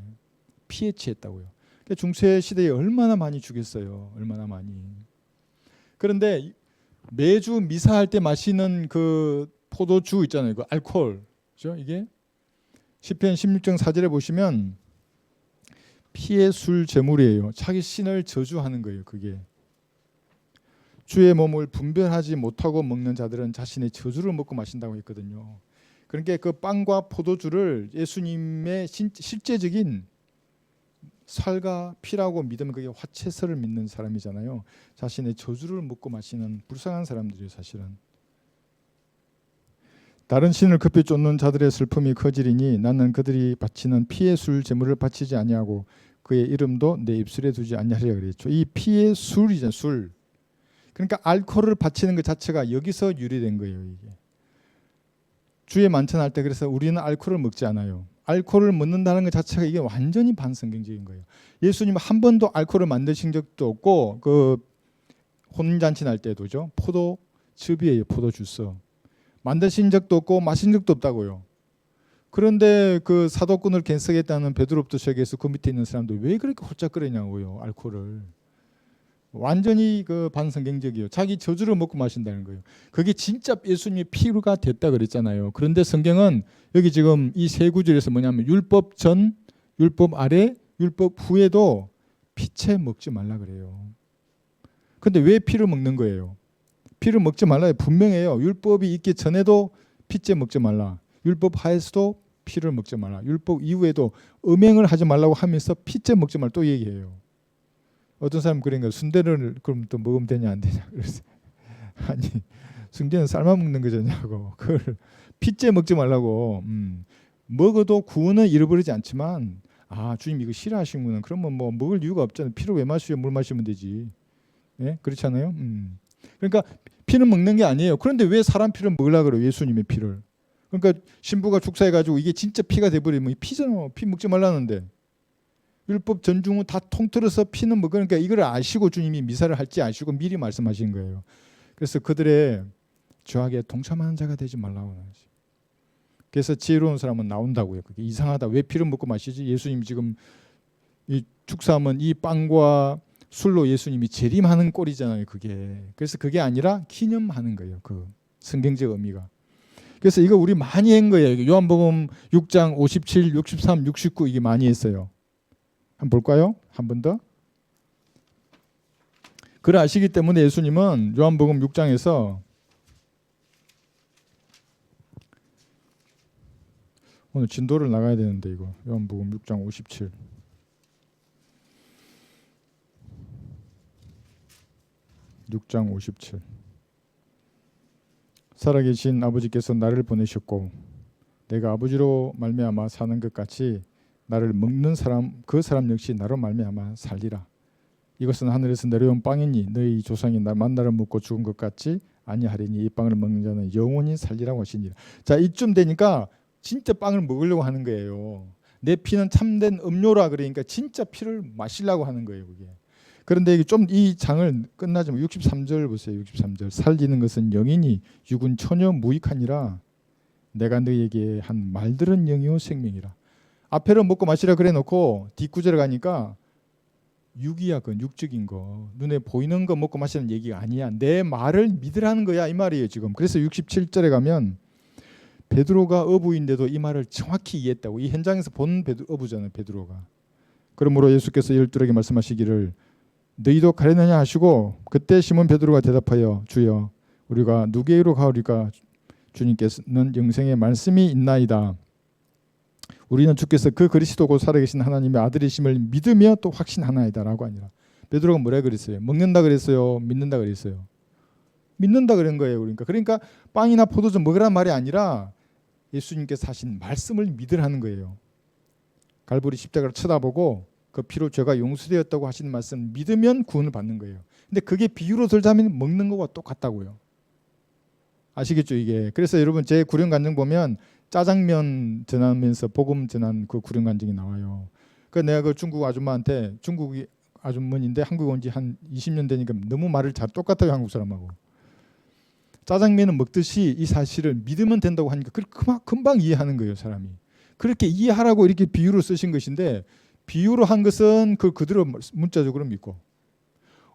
피에 취했다고요. 그러니까 중세 시대에 얼마나 많이 죽였어요. 얼마나 많이. 그런데 매주 미사할 때 마시는 그 포도주 있잖아요. 그 알코올. 그죠? 이게 시편 16장 4절에 보시면 피의 술 제물이에요. 자기 신을 저주하는 거예요. 그게. 주의 몸을 분별하지 못하고 먹는 자들은 자신의 저주를 먹고 마신다고 했거든요. 그러니까 그 빵과 포도주를 예수님의 실제적인 살과 피라고 믿으면 그게 화채설을 믿는 사람이잖아요. 자신의 저주를 먹고 마시는 불쌍한 사람들이에요. 사실은. 다른 신을 급히 쫓는 자들의 슬픔이 커지리니 나는 그들이 바치는 피의 술 제물을 바치지 아니하고 그의 이름도 내 입술에 두지 아니하리라 그랬죠. 이 피의 술이잖아요. 술. 그러니까 알코올을 바치는 것 자체가 여기서 유래된 거예요. 이게. 주에 만찬할 때 그래서 우리는 알코올을 먹지 않아요. 알코올을 먹는다는 것 자체가 이게 완전히 반성경적인 거예요. 예수님 한 번도 알코올을 만드신 적도 없고 그 혼인잔치 날 때도죠. 포도즙이에요. 포도주스. 만드신 적도 없고 마신 적도 없다고요. 그런데 그 사도꾼을 갱석했다는 베드로부터 시작해서 그 밑에 있는 사람들 왜 그렇게 홀짝거리냐고요. 알코올을. 완전히 그 반성경적이에요. 자기 저주를 먹고 마신다는 거예요. 그게 진짜 예수님의 피가 됐다 그랬잖아요. 그런데 성경은 여기 지금 이 세 구절에서 뭐냐면 율법 전, 율법 아래, 율법 후에도 피채 먹지 말라 그래요. 근데 왜 피를 먹는 거예요? 피를 먹지 말라 분명해요. 율법이 있기 전에도 피채 먹지 말라. 율법 하에서도 피를 먹지 말라. 율법 이후에도 음행을 하지 말라고 하면서 피채 먹지 말라 또 얘기해요. 어떤 사람 그런 거예요. 순대를 그럼 또 먹으면 되냐 안 되냐. 그래서 아니 순대는 삶아 먹는 거잖냐고. 그걸 피째 먹지 말라고. 먹어도 구원은 잃어버리지 않지만 아 주님 이거 싫어하시는구나. 그러면 뭐 먹을 이유가 없잖아요. 피를 왜 마셔요? 물 마시면 되지. 예? 그렇잖아요. 그러니까 피는 먹는 게 아니에요. 그런데 왜 사람 피를 먹으려고 그래요? 예수님의 피를. 그러니까 신부가 축사해가지고 이게 진짜 피가 돼버리면 피잖아. 피 먹지 말라는데. 율법 전중은 다 통틀어서 피는 뭐 그러니까 이걸 아시고 주님이 미사를 할지 아시고 미리 말씀하신 거예요. 그래서 그들의 죄악에 동참하는 자가 되지 말라고 하지. 그래서 지혜로운 사람은 나온다고요. 그게 이상하다. 왜 피를 먹고 마시지? 예수님 지금 이 축사하면 이 빵과 술로 예수님이 재림하는 꼴이잖아요. 그게. 그래서 그게 아니라 기념하는 거예요. 그 성경적 의미가. 그래서 이거 우리 많이 한 거예요. 요한복음 6장 57, 63, 69 이게 많이 했어요. 한번 볼까요? 한 번 더. 그걸 아시기 때문에 예수님은 요한복음 6장에서 오늘 진도를 나가야 되는데 이거 요한복음 6장 57 6장 57 살아계신 아버지께서 나를 보내셨고 내가 아버지로 말미암아 사는 것 같이 나를 먹는 사람 그 사람 역시 나로 말미암아 살리라. 이것은 하늘에서 내려온 빵이니 너희 조상이 만나를 먹고 죽은 것 같이 아니하리니 이 빵을 먹는 자는 영원히 살리라고 하시니라. 자 이쯤 되니까 진짜 빵을 먹으려고 하는 거예요. 내 피는 참된 음료라 그러니까 진짜 피를 마시려고 하는 거예요. 그게. 그런데 좀 이 장을 끝나지만 63절 보세요. 63절 살리는 것은 영이니 육은 전혀 무익하니라. 내가 너희에게 한 말들은 영이요 생명이라. 앞에는 먹고 마시라 그래 놓고 뒷구절에 가니까 육이야. 그건 육적인 거. 눈에 보이는 거 먹고 마시는 얘기가 아니야. 내 말을 믿으라는 거야. 이 말이에요 지금. 그래서 67절에 가면 베드로가 어부인데도 이 말을 정확히 이해했다고. 이 현장에서 본 어부잖아요. 베드로가. 그러므로 예수께서 열둘에게 말씀하시기를 너희도 가려느냐 하시고 그때 시몬 베드로가 대답하여 주여 우리가 누구에게로 가오리까? 주님께서는 영생의 말씀이 있나이다. 우리는 주께서 그 그리스도고 살아계신 하나님의 아들이심을 믿으며 또 확신하나이다라고 아니라 베드로가 뭐라 그랬어요? 먹는다 그랬어요? 믿는다 그랬어요? 믿는다 그런 거예요. 그러니까 빵이나 포도주 먹으란 말이 아니라 예수님께서 하신 말씀을 믿으라는 거예요. 갈보리 십자가를 쳐다보고 그 피로 죄가 용서되었다고 하시는 말씀 믿으면 구원을 받는 거예요. 근데 그게 비유로 들자면 먹는 거와 똑같다고요. 아시겠죠 이게. 그래서 여러분 제 구령간증 보면 짜장면 전하면서 복음 전한 그 구령간증이 나와요. 그 내가 그 중국 아줌마한테 중국이 아주머니인데 한국 온 지 한 20년 되니까 너무 말을 잘 똑같아요 한국 사람하고. 짜장면은 먹듯이 이 사실을 믿으면 된다고 하니까 금방 이해하는 거예요, 사람이. 그렇게 이해하라고 이렇게 비유로 쓰신 것인데 비유로 한 것은 그대로 문자적으로 믿고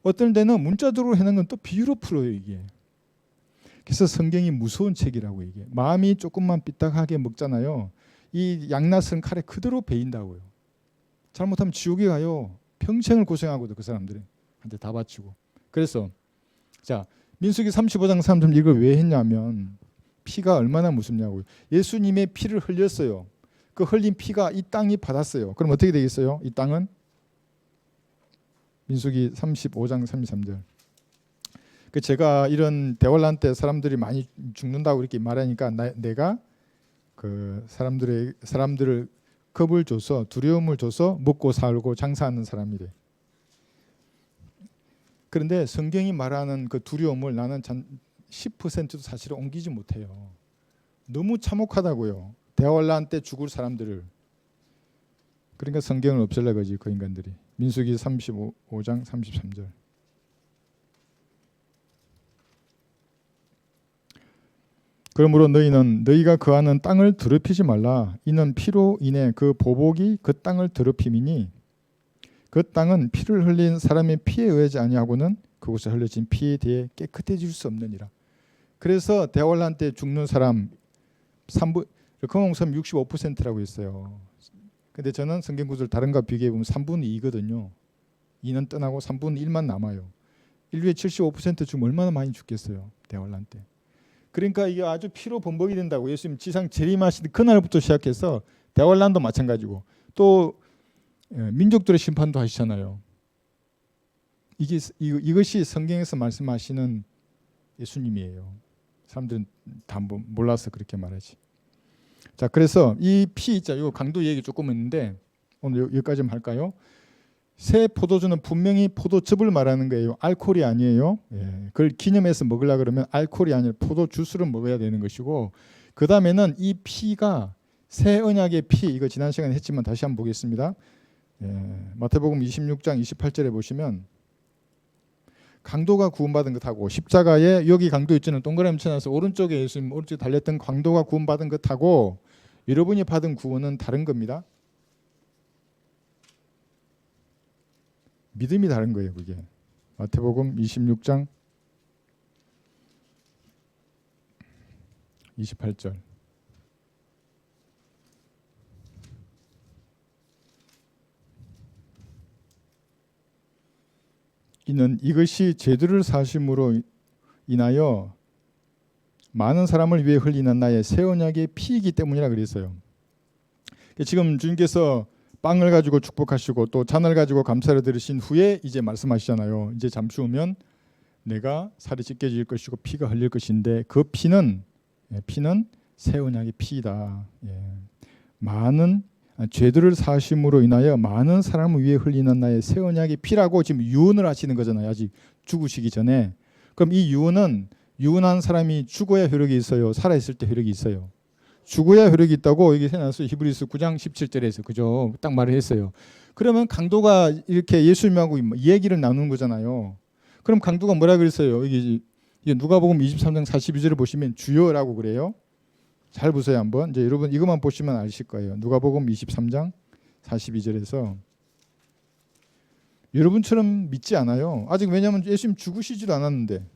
어떤 데는 문자적으로 해놓은 건 또 비유로 풀어요, 이게. 그래서 성경이 무서운 책이라고 이게. 마음이 조금만 삐딱하게 먹잖아요. 이 양낯은 칼에 그대로 베인다고요. 잘못하면 지옥에 가요. 평생을 고생하거든, 그 사람들이. 한테 다 바치고. 그래서 자, 민수기 35장 3절 이걸 왜 했냐면 피가 얼마나 무섭냐고요. 예수님의 피를 흘렸어요. 그 흘린 피가 이 땅이 받았어요. 그럼 어떻게 되겠어요? 이 땅은 민수기 35장 33절. 그 제가 이런 대환란 때 사람들이 많이 죽는다고 이렇게 말하니까 내가 그 사람들을 겁을 줘서 두려움을 줘서 먹고 살고 장사하는 사람이래. 그런데 성경이 말하는 그 두려움을 나는 10%도 사실은 옮기지 못해요. 너무 참혹하다고요. 대환란 때 죽을 사람들을. 그러니까 성경을 없앨라 그러지, 그 인간들이. 민수기 35장 33절. 그러므로 너희는 너희가 거하는 땅을 더럽히지 말라. 이는 피로 인해 그 보복이 그 땅을 더럽힘이니 그 땅은 피를 흘린 사람의 피에 의하지 아니하고는 그곳에 흘려진 피에 대해 깨끗해질 수 없느니라. 그래서 대환란 때 죽는 사람 3분 르컴홍섬 65%라고 했어요. 근데 저는 성경 구절 다른 거 비교해 보면 3분의 2거든요. 2는 떠나고 3분의 1만 남아요. 인류의 75% 죽으면 얼마나 많이 죽겠어요, 대환란 때. 그러니까 이게 아주 피로 범벅이 된다고. 예수님 지상 재림하신 그날부터 시작해서 대환란도 마찬가지고 또 민족들의 심판도 하시잖아요. 이것이 성경에서 말씀하시는 예수님이에요. 사람들은 다 몰라서 그렇게 말하지. 자, 그래서 이 피 있죠. 이거 강도 얘기 조금 했는데 오늘 여기까지만 할까요? 새 포도주는 분명히 포도즙을 말하는 거예요. 알코올이 아니에요. 그걸 기념해서 먹으려 그러면 알코올이 아니라 포도주스를 먹어야 되는 것이고, 그 다음에는 이 피가 새 언약의 피, 이거 지난 시간에 했지만 다시 한번 보겠습니다. 마태복음 26장 28절에 보시면 강도가 구원받은 것하고 십자가에 여기 강도 있잖아요. 동그라미 쳐놔서 오른쪽에 예수님 오른쪽에 달렸던 강도가 구원받은 것하고 여러분이 받은 구원은 다른 겁니다. 믿음이 다른 거예요, 그게. 마태복음 26장 28절. 이는 이것이 죄들을 사심으로 인하여 많은 사람을 위해 흘리는 나의 새 언약의 피이기 때문이라 그랬어요. 지금 주님께서 빵을 가지고 축복하시고 또 잔을 가지고 감사를 드리신 후에 이제 말씀하시잖아요. 이제 잠시 후면 내가 살이 찢겨질 것이고 피가 흘릴 것인데 그 피는 새 언약의 피이다. 많은 죄들을 사심으로 인하여 많은 사람을 위해 흘리는 나의 새 언약의 피라고 지금 유언을 하시는 거잖아요. 아직 죽으시기 전에. 그럼 이 유언한 사람이 죽어야 효력이 있어요? 살아있을 때 효력이 있어요? 죽어야 효력이 있다고 여기 해놨어요. 히브리서 9장 17절에서 그죠? 딱 말을 했어요. 그러면 강도가 이렇게 예수님하고 이 얘기를 나누는 거잖아요. 그럼 강도가 뭐라 그랬어요? 여기 누가복음 23장 42절을 보시면 주여라고 그래요. 잘 보세요 한번. 이제 여러분 이것만 보시면 아실 거예요. 누가복음 23장 42절에서 여러분처럼 믿지 않아요. 아직 왜냐하면 예수님 죽으시지도 않았는데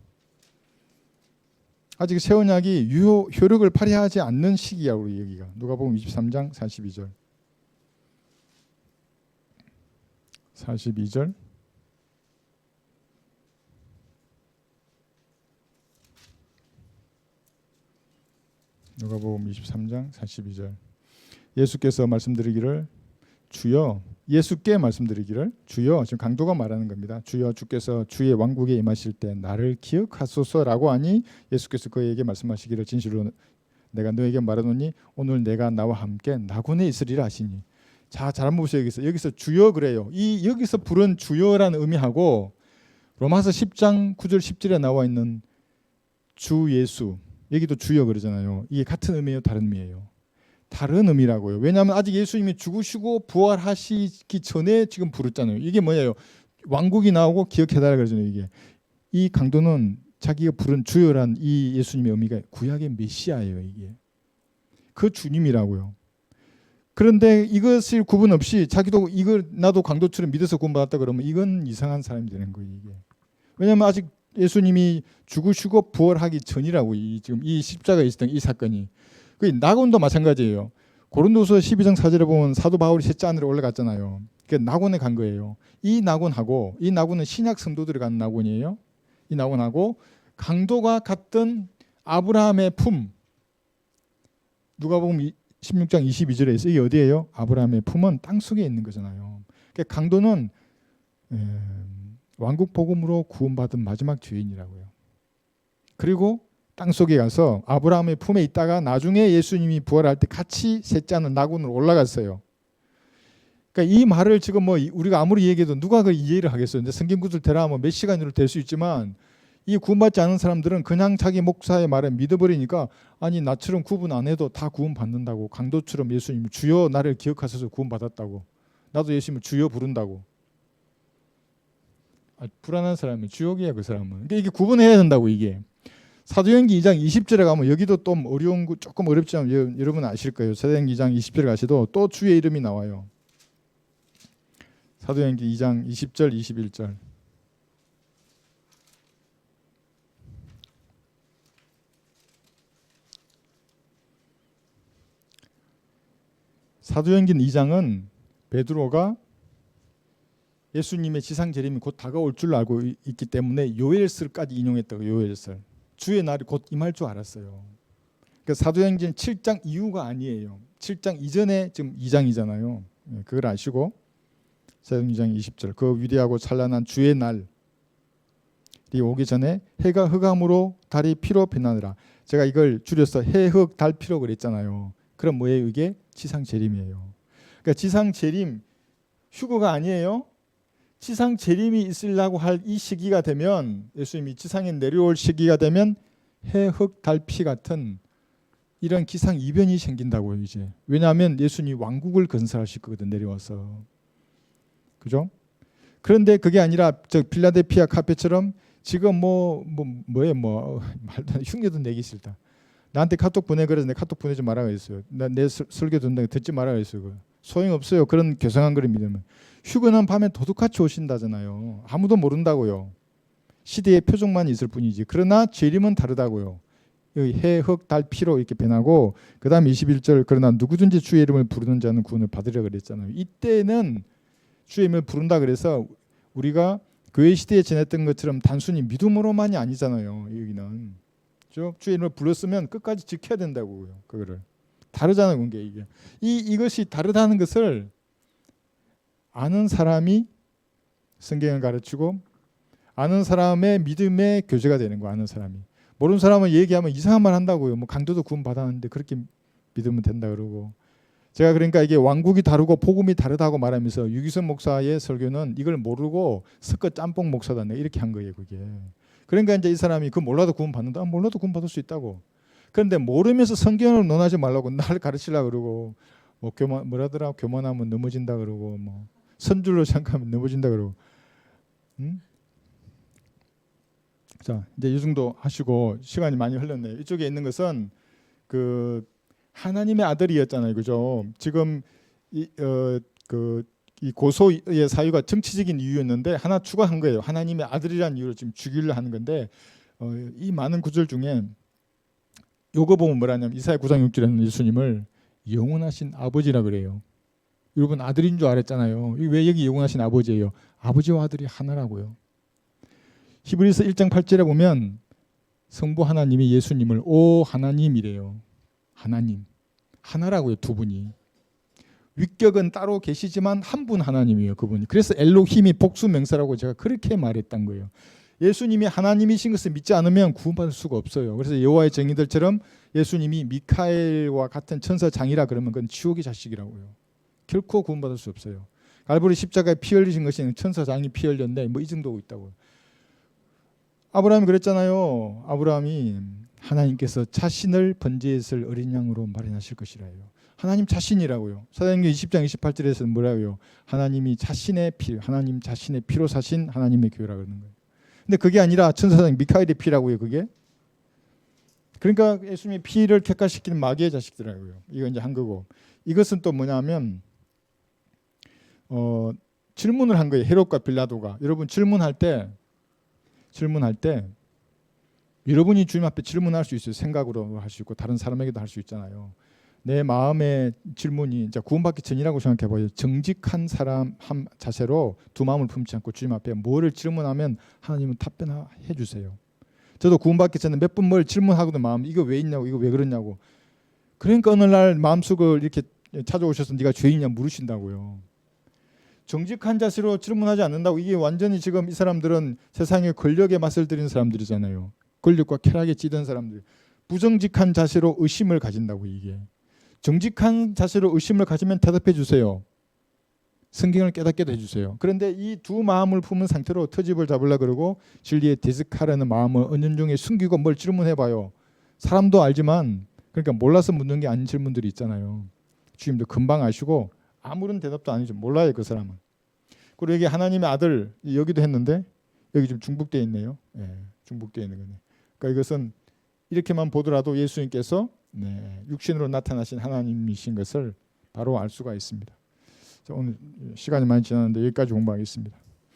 아직 새 언약이 효력을 발휘하지 않는 시기야 우리 여기가. 누가복음 23장 42절. 42절. 누가복음 23장 42절. 예수께서 말씀드리기를 주여, 예수께 말씀드리기를 주여, 지금 강도가 말하는 겁니다. 주여, 주께서 주의 왕국에 임하실 때 나를 기억하소서라고 하니 예수께서 그에게 말씀하시기를 진실로 내가 너에게 말하노니 오늘 내가 나와 함께 나군에 있으리라 하시니. 자, 잘 한번 보세요. 여기서 주여 그래요. 이 여기서 부른 주여라는 의미하고 로마서 10장 9절 10절에 나와 있는 주 예수, 여기도 주여 그러잖아요. 이게 같은 의미예요, 다른 의미예요? 다른 의미라고요. 왜냐하면 아직 예수님이 죽으시고 부활하시기 전에 지금 부르잖아요. 이게 뭐예요? 왕국이 나오고 기억해달라 그러잖아요. 이게 이 강도는 자기가 부른 주여란 이 예수님의 의미가 구약의 메시아예요. 이게 그 주님이라고요. 그런데 이것을 구분 없이 자기도 이걸 나도 강도처럼 믿어서 구원받았다 그러면 이건 이상한 사람이 되는 거예요. 이게 왜냐하면 아직 예수님이 죽으시고 부활하기 전이라고 지금 이 십자가에 있었던 이 사건이. 그 낙원도 마찬가지예요. 고린도서 12장 4절에 보면 사도 바울이 셋째 하늘에 올라갔잖아요. 그 낙원에 간 거예요. 이 낙원하고 이 낙원은 신약 성도들이 가는 낙원이에요. 이 낙원하고 강도가 갔던 아브라함의 품. 누가복음 16장 22절에 있어요. 이게 어디예요? 아브라함의 품은 땅속에 있는 거잖아요. 그러니까 강도는 왕국 복음으로 구원받은 마지막 죄인이라고요. 그리고 땅속에 가서 아브라함의 품에 있다가 나중에 예수님이 부활할 때 같이 셋째 하늘 낙원으로 올라갔어요. 그러니까 이 말을 지금 뭐 우리가 아무리 얘기해도 누가 그 이해를 하겠어요. 근데 성경 구절 대라 몇 시간으로 될 수 있지만 이 구원받지 않은 사람들은 그냥 자기 목사의 말에 믿어버리니까 아니 나처럼 구분 안 해도 다 구원받는다고. 강도처럼 예수님 주여 나를 기억하셔서 구원받았다고. 나도 예수님을 주여 부른다고. 불안한 사람이 주역이야 그 사람은. 그러니까 이게 구분해야 된다고. 이게 사도행전 2장 20절에 가면 여기도 또 어려운 거 조금 어렵지만 여러분 아실 거예요. 사도행전 2장 20절에 가시도 또 주의 이름이 나와요. 사도행전 2장 20절 21절. 사도행전 2장은 베드로가 예수님의 지상 재림이 곧 다가올 줄 알고 있기 때문에 요엘설까지 인용했다고. 요엘설. 주의 날이 곧 임할 줄 알았어요. 그러니까 사도행전 7장 이후가 아니에요. 7장 이전에 지금 2장이잖아요. 그걸 아시고 사도행전 2장 20절. 그 위대하고 찬란한 주의 날이 오기 전에 해가 흑암으로 달이 피로 변하느라. 제가 이걸 줄여서 해, 흑, 달, 피로 그랬잖아요. 그럼 뭐예요? 이게 지상 재림이에요. 그러니까 지상 재림 휴거가 아니에요. 지상 재림이 있으려고 할 이 시기가 되면 예수님이 지상에 내려올 시기가 되면 해, 흑, 달, 피 같은 이런 기상 이변이 생긴다고요. 이제 왜냐하면 예수님이 왕국을 건설하실 거거든 내려와서. 그죠? 그런데 그게 아니라 저 필라델피아 카페처럼 지금 뭐예요? 말도 흉내도 내기 싫다. 나한테 카톡 보내 그래서 내 카톡 보내지 말라고 했어요. 나 내 설교 듣는다고 듣지 말라고 했어요. 소용없어요. 그런 교성한 거를 믿으면. 휴거는 밤에 도둑같이 오신다잖아요. 아무도 모른다고요. 시대의 표적만 있을 뿐이지. 그러나 재림은 다르다고요. 해, 흑, 달, 피로 이렇게 변하고 그 다음 21절 그러나 누구든지 주의 이름을 부르는 자는 구원을 받으려 그랬잖아요. 이때는 주의 이름을 부른다 그래서 우리가 교회 시대에 지냈던 것처럼 단순히 믿음으로만이 아니잖아요. 여기는. 주의 이름을 불렀으면 끝까지 지켜야 된다고요. 그거를. 다르잖아요. 이게. 이것이 다르다는 것을 아는 사람이 성경을 가르치고 아는 사람의 믿음의 교제가 되는 거야. 아는 사람이. 모르는 사람은 얘기하면 이상한 말 한다고요. 뭐 강도도 구원 받았는데 그렇게 믿으면 된다 그러고. 제가 그러니까 이게 왕국이 다르고 복음이 다르다고 말하면서 유기선 목사의 설교는 이걸 모르고 섞어 짬뽕 목사다 이렇게 한 거예요. 그게. 그러니까 이제 이 사람이 그 몰라도 구원 받는다. 몰라도 구원 받을 수 있다고. 그런데 모르면서 성경을 논하지 말라고 날 가르치려고 그러고 뭐 뭐라더라 교만하면 넘어진다 그러고 뭐 선줄로 생각하면 넘어진다 그러고. 자 이제 이 정도 하시고 시간이 많이 흘렀네요. 이쪽에 있는 것은 그 하나님의 아들이었잖아요, 그죠? 지금 이 고소의 사유가 정치적인 이유였는데 하나 추가한 거예요. 하나님의 아들이라는 이유로 지금 죽이려 하는 건데 이 많은 구절 중에 요거 보면 뭐라냐면 이사야 9장 6절에는 예수님을 영원하신 아버지라 그래요. 여러분 아들인 줄 알았잖아요. 왜 여기 영원하신 아버지예요? 아버지와 아들이 하나라고요. 히브리서 1장 8절에 보면 성부 하나님이 예수님을 오 하나님이래요. 하나님. 하나라고요. 두 분이. 위격은 따로 계시지만 한 분 하나님이에요. 그분이. 그래서 엘로힘이 복수 명사라고 제가 그렇게 말했던 거예요. 예수님이 하나님이신 것을 믿지 않으면 구원받을 수가 없어요. 그래서 여호와의 정의들처럼 예수님이 미카엘과 같은 천사장이라 그러면 그건 지옥의 자식이라고요. 결코 구원받을 수 없어요. 갈보리 십자가에 피 흘리신 것이 천사장이 피 흘렸는데 뭐 이 정도 있다고요. 아브라함이 그랬잖아요. 아브라함이 하나님께서 자신을 번제했을 어린 양으로 마련하실 것이라요. 하나님 자신이라고요. 사도행전 20장 28절에서는 뭐라고요? 하나님 자신의 피로 사신 하나님의 교회라 그러는 거예요. 근데 그게 아니라 천사장 미카엘의 피라고요. 그게. 그러니까 예수님의 피를 객관시키는 마귀의 자식들이라고요. 이거 이제 한 거고. 이것은 또 뭐냐면 질문을 한 거예요. 헤롯과 빌라도가. 여러분 질문할 때 여러분이 주님 앞에 질문할 수 있어요. 생각으로 할 수 있고 다른 사람에게도 할 수 있잖아요. 내 마음의 질문이 이제 구원받기 전이라고 생각해 봐요. 정직한 사람 한 자세로 두 마음을 품지 않고 주님 앞에 뭐를 질문하면 하나님은 답변해 주세요. 저도 구원받기 전에 몇 번 뭘 질문하고도 마음 이거 왜 있냐고 이거 왜 그러냐고. 그러니까 어느 날 마음속을 이렇게 찾아오셔서 네가 죄인이냐 물으신다고요. 정직한 자세로 질문하지 않는다고. 이게 완전히 지금 이 사람들은 세상의 권력에 맛을 들인 사람들이잖아요. 권력과 쾌락에 찌든 사람들. 부정직한 자세로 의심을 가진다고. 이게 정직한 자세로 의심을 가지면 대답해 주세요. 성경을 깨닫게 해주세요. 그런데 이 두 마음을 품은 상태로 터집을 잡으려 그러고 진리에 대적하려는 마음을 은연중에 숨기고 뭘 질문해봐요. 사람도 알지만 그러니까 몰라서 묻는 게 아닌 질문들이 있잖아요. 주님도 금방 아시고 아무런 대답도 아니죠. 몰라요 그 사람은. 그리고 여기 하나님의 아들 여기도 했는데 여기 좀 중복되어 있네요. 중복되어 있는 거네. 그러니까 이것은 이렇게만 보더라도 예수님께서 육신으로 나타나신 하나님이신 것을 바로 알 수가 있습니다. 자, 오늘 시간이 많이 지났는데 여기까지 공부하겠습니다.